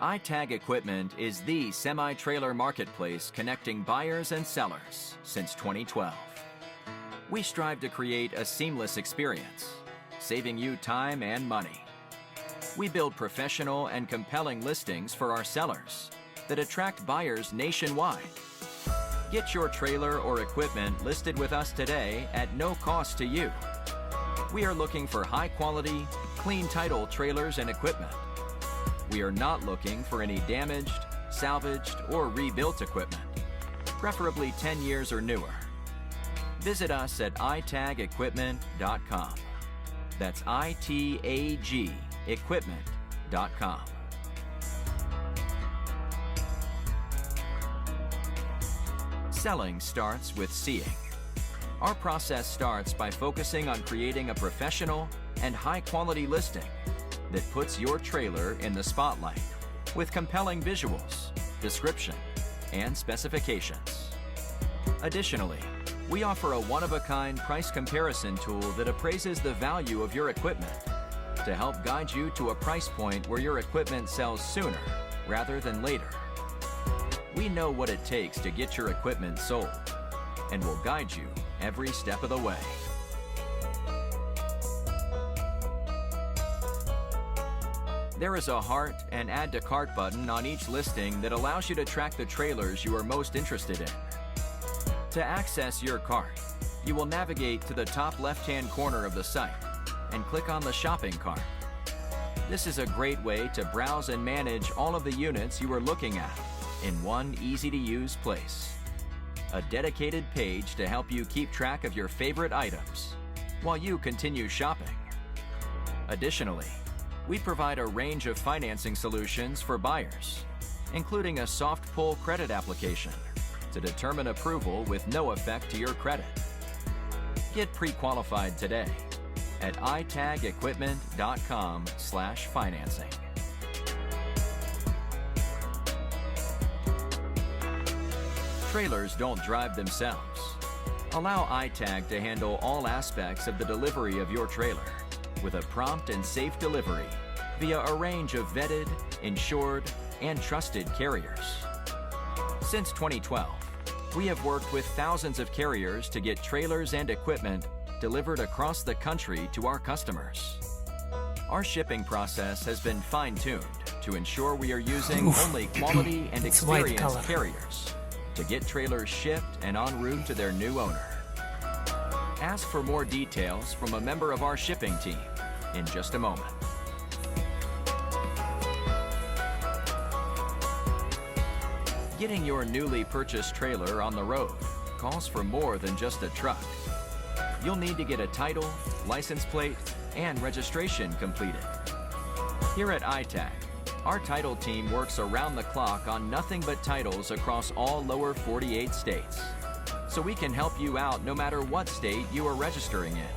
iTag Equipment is the semi-trailer marketplace connecting buyers and sellers since 2012. We strive to create a seamless experience, saving you time and money. We build professional and compelling listings for our sellers that attract buyers nationwide. Get your trailer or equipment listed with us today at no cost to you. We are looking for high-quality, clean title trailers and equipment. We are not looking for any damaged, salvaged, or rebuilt equipment, preferably 10 years or newer. Visit us at itagequipment.com. That's ITAG equipment.com. Selling starts with seeing. Our process starts by focusing on creating a professional and high-quality listing that puts your trailer in the spotlight with compelling visuals, description, and specifications. Additionally, we offer a one-of-a-kind price comparison tool that appraises the value of your equipment to help guide you to a price point where your equipment sells sooner rather than later. We know what it takes to get your equipment sold and will guide you every step of the way. There is a heart and add to cart button on each listing that allows you to track the trailers you are most interested in. To access your cart, you will navigate to the top left-hand corner of the site and click on the shopping cart. This is a great way to browse and manage all of the units you are looking at in one easy-to-use place. A dedicated page to help you keep track of your favorite items while you continue shopping. Additionally, we provide a range of financing solutions for buyers, including a soft pull credit application to determine approval with no effect to your credit. Get pre-qualified today at itagequipment.com/financing. Trailers don't drive themselves. Allow iTag to handle all aspects of the delivery of your trailer with a prompt and safe delivery via a range of vetted, insured, and trusted carriers. Since 2012, we have worked with thousands of carriers to get trailers and equipment delivered across the country to our customers. Our shipping process has been fine-tuned to ensure we are using only quality and experienced carriers to get trailers shipped and en route to their new owner. Ask for more details from a member of our shipping team in just a moment. Getting your newly purchased trailer on the road calls for more than just a truck. You'll need to get a title, license plate, and registration completed. Here at iTag, our title team works around the clock on nothing but titles across all lower 48 states, so we can help you out no matter what state you are registering in.